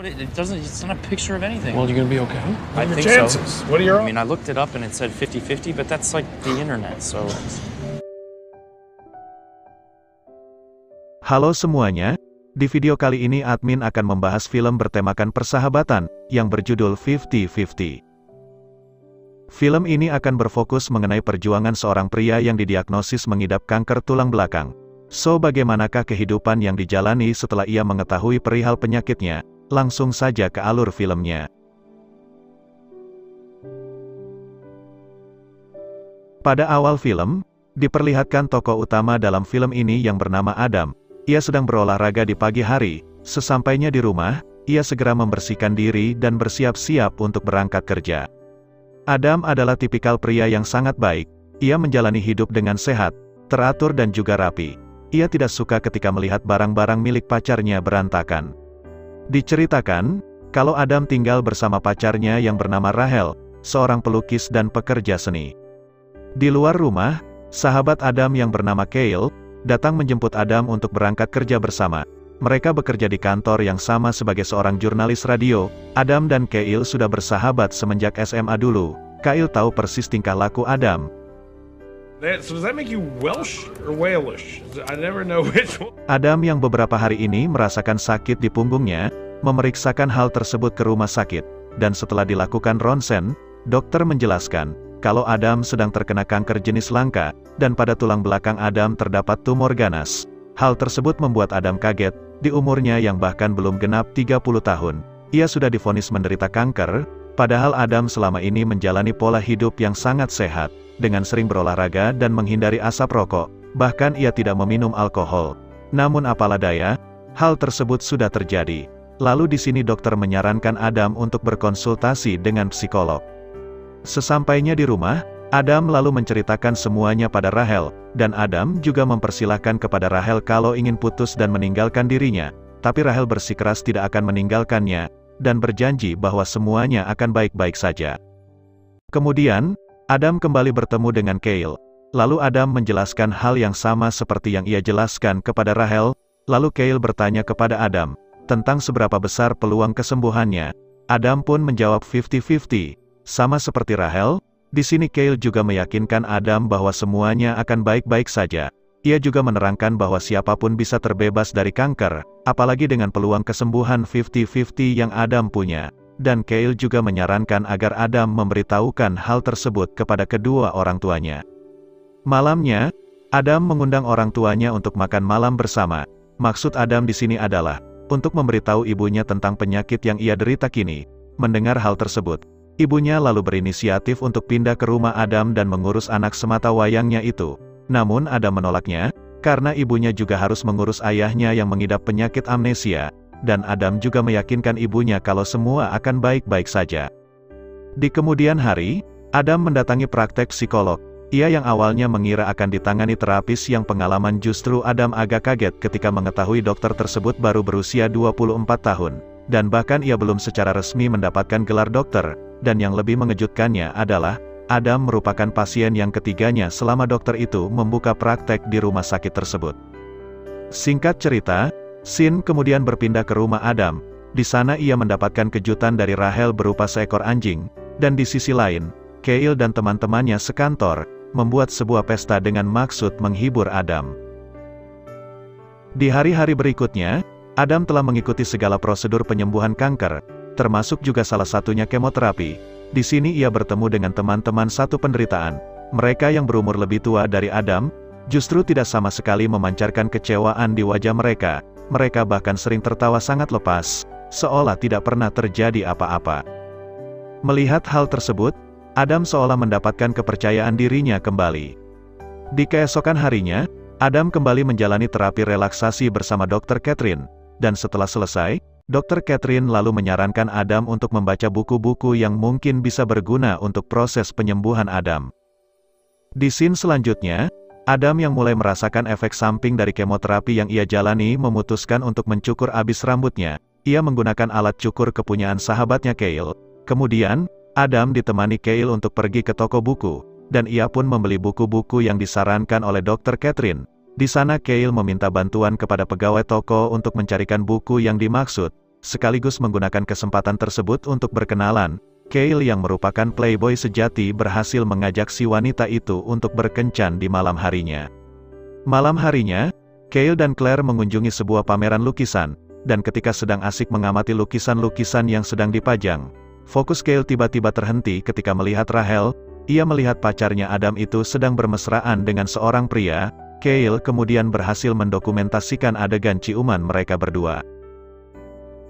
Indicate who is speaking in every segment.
Speaker 1: But it doesn't, it's not a picture of anything.
Speaker 2: Well, you gonna be okay?
Speaker 1: I
Speaker 3: What are
Speaker 1: think
Speaker 3: your
Speaker 1: so.
Speaker 3: chances? What are your
Speaker 1: I mean, I looked it up and it said 50-50, but that's like the internet, so.
Speaker 4: Halo semuanya, di video kali ini admin akan membahas film bertemakan persahabatan, yang berjudul 50-50. Film ini akan berfokus mengenai perjuangan seorang pria yang didiagnosis mengidap kanker tulang belakang. So bagaimanakah kehidupan yang dijalani setelah ia mengetahui perihal penyakitnya? Langsung saja ke alur filmnya. Pada awal film, diperlihatkan tokoh utama dalam film ini yang bernama Adam. Ia sedang berolahraga di pagi hari. Sesampainya di rumah, ia segera membersihkan diri dan bersiap-siap untuk berangkat kerja. Adam adalah tipikal pria yang sangat baik. Ia menjalani hidup dengan sehat, teratur dan juga rapi. Ia tidak suka ketika melihat barang-barang milik pacarnya berantakan. Diceritakan, kalau Adam tinggal bersama pacarnya yang bernama Rahel, seorang pelukis dan pekerja seni. Di luar rumah, sahabat Adam yang bernama Kyle, datang menjemput Adam untuk berangkat kerja bersama. Mereka bekerja di kantor yang sama sebagai seorang jurnalis radio. Adam dan Kyle sudah bersahabat semenjak SMA dulu. Kyle tahu persis tingkah laku Adam.
Speaker 3: So does that make you Welsh or Walish? I never know which one.
Speaker 4: Adam yang beberapa hari ini merasakan sakit di punggungnya, memeriksakan hal tersebut ke rumah sakit, dan setelah dilakukan ronsen, dokter menjelaskan, kalau Adam sedang terkena kanker jenis langka, dan pada tulang belakang Adam terdapat tumor ganas. Hal tersebut membuat Adam kaget, di umurnya yang bahkan belum genap 30 tahun. Ia sudah divonis menderita kanker, padahal Adam selama ini menjalani pola hidup yang sangat sehat, dengan sering berolahraga dan menghindari asap rokok, bahkan ia tidak meminum alkohol. Namun apalah daya, hal tersebut sudah terjadi. Lalu di sini dokter menyarankan Adam untuk berkonsultasi dengan psikolog. Sesampainya di rumah, Adam lalu menceritakan semuanya pada Rahel, dan Adam juga mempersilahkan kepada Rahel kalau ingin putus dan meninggalkan dirinya, tapi Rahel bersikeras tidak akan meninggalkannya, dan berjanji bahwa semuanya akan baik-baik saja. Kemudian, Adam kembali bertemu dengan Kyle. Lalu Adam menjelaskan hal yang sama seperti yang ia jelaskan kepada Rahel, lalu Kyle bertanya kepada Adam, tentang seberapa besar peluang kesembuhannya. Adam pun menjawab 50-50, sama seperti Rahel. Di sini Kyle juga meyakinkan Adam bahwa semuanya akan baik-baik saja. Ia juga menerangkan bahwa siapapun bisa terbebas dari kanker, apalagi dengan peluang kesembuhan 50-50 yang Adam punya. Dan Kyle juga menyarankan agar Adam memberitahukan hal tersebut kepada kedua orang tuanya. Malamnya, Adam mengundang orang tuanya untuk makan malam bersama. Maksud Adam di sini adalah untuk memberitahu ibunya tentang penyakit yang ia derita kini. Mendengar hal tersebut, ibunya lalu berinisiatif untuk pindah ke rumah Adam dan mengurus anak semata wayangnya itu. Namun Adam menolaknya, karena ibunya juga harus mengurus ayahnya yang mengidap penyakit amnesia, dan Adam juga meyakinkan ibunya kalau semua akan baik-baik saja. Di kemudian hari, Adam mendatangi praktek psikolog. Ia yang awalnya mengira akan ditangani terapis yang pengalaman, justru Adam agak kaget ketika mengetahui dokter tersebut baru berusia 24 tahun, dan bahkan ia belum secara resmi mendapatkan gelar dokter, dan yang lebih mengejutkannya adalah, Adam merupakan pasien yang ketiganya selama dokter itu membuka praktek di rumah sakit tersebut. Singkat cerita, Sin kemudian berpindah ke rumah Adam. Di sana ia mendapatkan kejutan dari Rahel berupa seekor anjing, dan di sisi lain, Kyle dan teman-temannya sekantor, membuat sebuah pesta dengan maksud menghibur Adam. Di hari-hari berikutnya, Adam telah mengikuti segala prosedur penyembuhan kanker, termasuk juga salah satunya kemoterapi. Di sini ia bertemu dengan teman-teman satu penderitaan. Mereka yang berumur lebih tua dari Adam, justru tidak sama sekali memancarkan kecewaan di wajah mereka. Mereka bahkan sering tertawa sangat lepas, seolah tidak pernah terjadi apa-apa. Melihat hal tersebut, Adam seolah mendapatkan kepercayaan dirinya kembali. Di keesokan harinya, Adam kembali menjalani terapi relaksasi bersama Dr. Catherine, dan setelah selesai, Dr. Catherine lalu menyarankan Adam untuk membaca buku-buku yang mungkin bisa berguna untuk proses penyembuhan Adam. Di scene selanjutnya, Adam yang mulai merasakan efek samping dari kemoterapi yang ia jalani memutuskan untuk mencukur abis rambutnya. Ia menggunakan alat cukur kepunyaan sahabatnya Kyle. Kemudian, Adam ditemani Kyle untuk pergi ke toko buku, dan ia pun membeli buku-buku yang disarankan oleh Dr. Catherine. Di sana Kyle meminta bantuan kepada pegawai toko untuk mencarikan buku yang dimaksud. sekaligus menggunakan kesempatan tersebut untuk berkenalan. Kale yang merupakan playboy sejati berhasil mengajak si wanita itu untuk berkencan di malam harinya. Malam harinya, Kale dan Claire mengunjungi sebuah pameran lukisan, dan ketika sedang asik mengamati lukisan-lukisan yang sedang dipajang, fokus Kale tiba-tiba terhenti ketika melihat Rachel. Ia melihat pacarnya Adam itu sedang bermesraan dengan seorang pria. Kale kemudian berhasil mendokumentasikan adegan ciuman mereka berdua.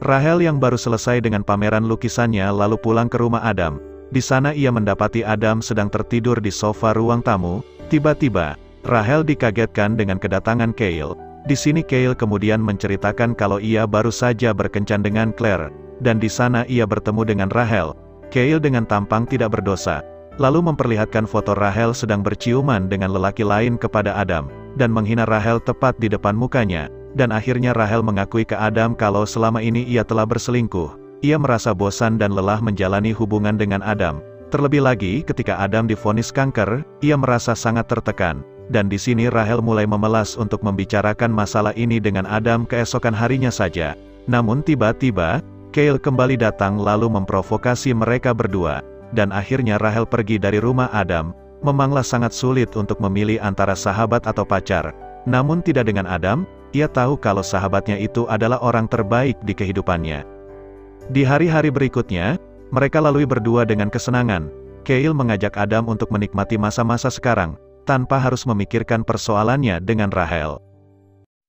Speaker 4: Rachel yang baru selesai dengan pameran lukisannya lalu pulang ke rumah Adam. Di sana ia mendapati Adam sedang tertidur di sofa ruang tamu. Tiba-tiba, Rachel dikagetkan dengan kedatangan Kale. Di sini Kale kemudian menceritakan kalau ia baru saja berkencan dengan Claire, dan di sana ia bertemu dengan Rachel. Kale dengan tampang tidak berdosa, lalu memperlihatkan foto Rachel sedang berciuman dengan lelaki lain kepada Adam, dan menghina Rachel tepat di depan mukanya. Dan akhirnya Rachel mengakui ke Adam kalau selama ini ia telah berselingkuh. Ia merasa bosan dan lelah menjalani hubungan dengan Adam. Terlebih lagi ketika Adam divonis kanker, ia merasa sangat tertekan. Dan di sini Rachel mulai memelas untuk membicarakan masalah ini dengan Adam keesokan harinya saja. Namun tiba-tiba, Kale kembali datang lalu memprovokasi mereka berdua. Dan akhirnya Rachel pergi dari rumah Adam. Memanglah sangat sulit untuk memilih antara sahabat atau pacar. Namun tidak dengan Adam. Ia tahu kalau sahabatnya itu adalah orang terbaik di kehidupannya. Di hari-hari berikutnya, mereka lalui berdua dengan kesenangan. Kale mengajak Adam untuk menikmati masa-masa sekarang, tanpa harus memikirkan persoalannya dengan Rachel.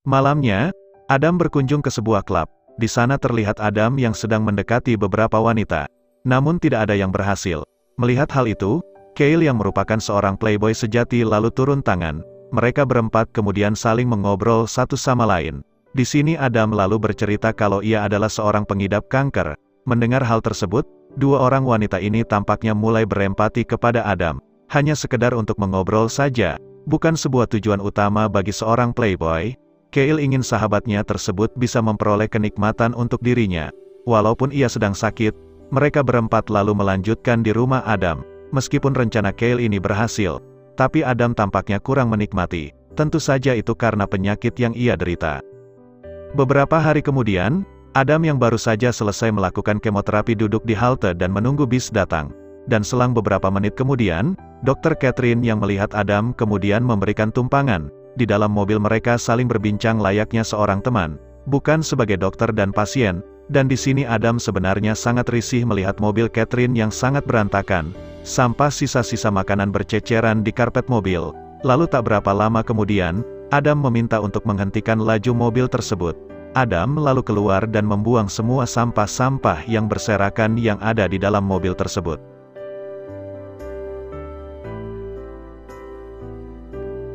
Speaker 4: Malamnya, Adam berkunjung ke sebuah klub. Di sana terlihat Adam yang sedang mendekati beberapa wanita. Namun tidak ada yang berhasil. Melihat hal itu, Kale yang merupakan seorang playboy sejati lalu turun tangan. Mereka berempat kemudian saling mengobrol satu sama lain. Di sini Adam lalu bercerita kalau ia adalah seorang pengidap kanker. Mendengar hal tersebut, dua orang wanita ini tampaknya mulai berempati kepada Adam. Hanya sekedar untuk mengobrol saja, bukan sebuah tujuan utama bagi seorang playboy. Kale ingin sahabatnya tersebut bisa memperoleh kenikmatan untuk dirinya. Walaupun ia sedang sakit, mereka berempat lalu melanjutkan di rumah Adam. Meskipun rencana Kale ini berhasil, tapi Adam tampaknya kurang menikmati. Tentu saja itu karena penyakit yang ia derita. Beberapa hari kemudian, Adam yang baru saja selesai melakukan kemoterapi duduk di halte dan menunggu bis datang. Dan selang beberapa menit kemudian, Dr. Catherine yang melihat Adam kemudian memberikan tumpangan. Di dalam mobil mereka saling berbincang layaknya seorang teman, bukan sebagai dokter dan pasien. Dan di sini Adam sebenarnya sangat risih melihat mobil Catherine yang sangat berantakan. Sampah sisa-sisa makanan berceceran di karpet mobil. Lalu tak berapa lama kemudian, Adam meminta untuk menghentikan laju mobil tersebut. Adam lalu keluar dan membuang semua sampah-sampah yang berserakan yang ada di dalam mobil tersebut.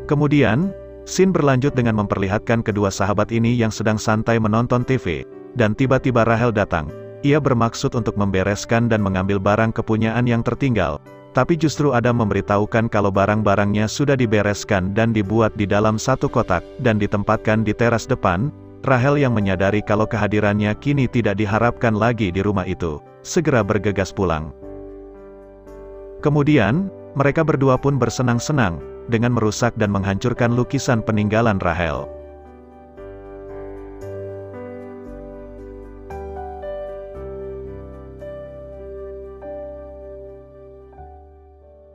Speaker 4: Kemudian, scene berlanjut dengan memperlihatkan kedua sahabat ini yang sedang santai menonton TV. Dan tiba-tiba Rachel datang. Ia bermaksud untuk membereskan dan mengambil barang kepunyaan yang tertinggal. Tapi justru Adam memberitahukan kalau barang-barangnya sudah dibereskan dan dibuat di dalam satu kotak, dan ditempatkan di teras depan. Rachel yang menyadari kalau kehadirannya kini tidak diharapkan lagi di rumah itu, segera bergegas pulang. Kemudian, mereka berdua pun bersenang-senang, dengan merusak dan menghancurkan lukisan peninggalan Rachel.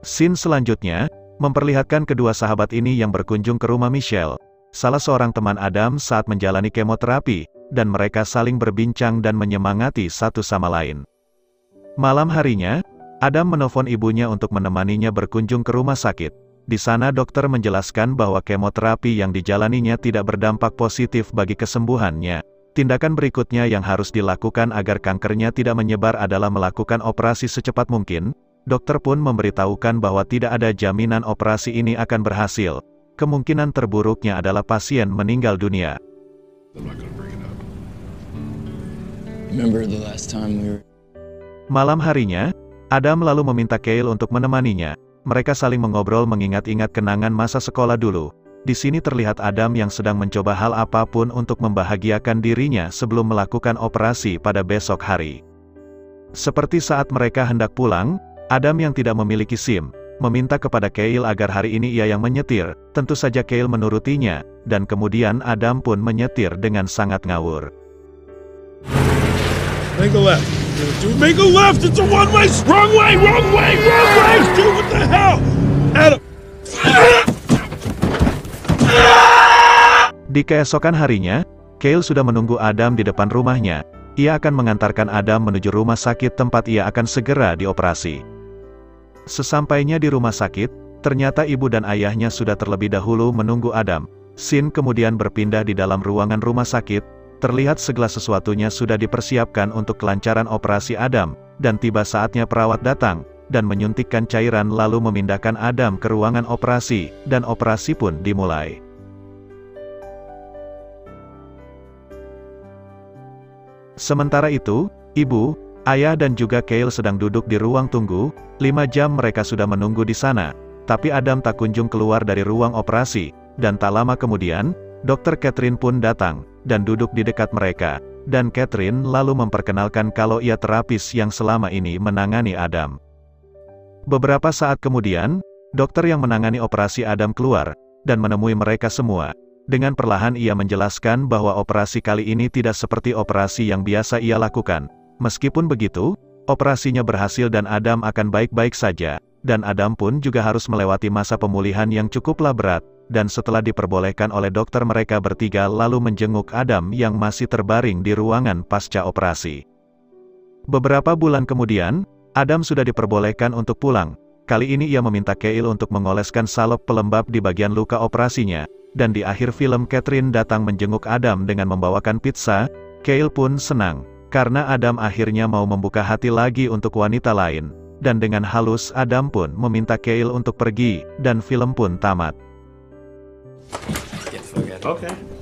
Speaker 4: Scene selanjutnya, memperlihatkan kedua sahabat ini yang berkunjung ke rumah Michelle, salah seorang teman Adam saat menjalani kemoterapi, dan mereka saling berbincang dan menyemangati satu sama lain. Malam harinya, Adam menelpon ibunya untuk menemaninya berkunjung ke rumah sakit. Di sana dokter menjelaskan bahwa kemoterapi yang dijalaninya tidak berdampak positif bagi kesembuhannya. Tindakan berikutnya yang harus dilakukan agar kankernya tidak menyebar adalah melakukan operasi secepat mungkin. Dokter pun memberitahukan bahwa tidak ada jaminan operasi ini akan berhasil. Kemungkinan terburuknya adalah pasien meninggal dunia. Malam harinya, Adam lalu meminta Kale untuk menemaninya. Mereka saling mengobrol mengingat-ingat kenangan masa sekolah dulu. Di sini terlihat Adam yang sedang mencoba hal apapun untuk membahagiakan dirinya sebelum melakukan operasi pada besok hari. Seperti saat mereka hendak pulang, Adam yang tidak memiliki SIM, meminta kepada Kale agar hari ini ia yang menyetir. Tentu saja Kale menurutinya, dan kemudian Adam pun menyetir dengan sangat ngawur.
Speaker 3: Make a left. Dude, make a left. It's a one-way. Wrong way. Wrong way. Wrong way. Dude, what the hell? Adam.
Speaker 4: Di keesokan harinya, Kale sudah menunggu Adam di depan rumahnya. Ia akan mengantarkan Adam menuju rumah sakit tempat ia akan segera dioperasi. Sesampainya di rumah sakit, ternyata ibu dan ayahnya sudah terlebih dahulu menunggu Adam. Scene kemudian berpindah di dalam ruangan rumah sakit. Terlihat segala sesuatunya sudah dipersiapkan untuk kelancaran operasi Adam, dan tiba saatnya perawat datang, dan menyuntikkan cairan lalu memindahkan Adam ke ruangan operasi, dan operasi pun dimulai. Sementara itu, ibu, ayah dan juga Kale sedang duduk di ruang tunggu. 5 jam mereka sudah menunggu di sana, tapi Adam tak kunjung keluar dari ruang operasi, dan tak lama kemudian, Dr. Catherine pun datang, dan duduk di dekat mereka, dan Catherine lalu memperkenalkan kalau ia terapis yang selama ini menangani Adam. Beberapa saat kemudian, dokter yang menangani operasi Adam keluar, dan menemui mereka semua. Dengan perlahan ia menjelaskan bahwa operasi kali ini tidak seperti operasi yang biasa ia lakukan. Meskipun begitu, operasinya berhasil dan Adam akan baik-baik saja, dan Adam pun juga harus melewati masa pemulihan yang cukuplah berat. Dan setelah diperbolehkan oleh dokter mereka bertiga lalu menjenguk Adam yang masih terbaring di ruangan pasca operasi. Beberapa bulan kemudian, Adam sudah diperbolehkan untuk pulang. Kali ini ia meminta Kale untuk mengoleskan salep pelembab di bagian luka operasinya. Dan di akhir film Catherine datang menjenguk Adam dengan membawakan pizza. Kale pun senang, karena Adam akhirnya mau membuka hati lagi untuk wanita lain. Dan dengan halus Adam pun meminta Kale untuk pergi, dan film pun tamat.
Speaker 1: Yeah, forget it.
Speaker 3: Okay.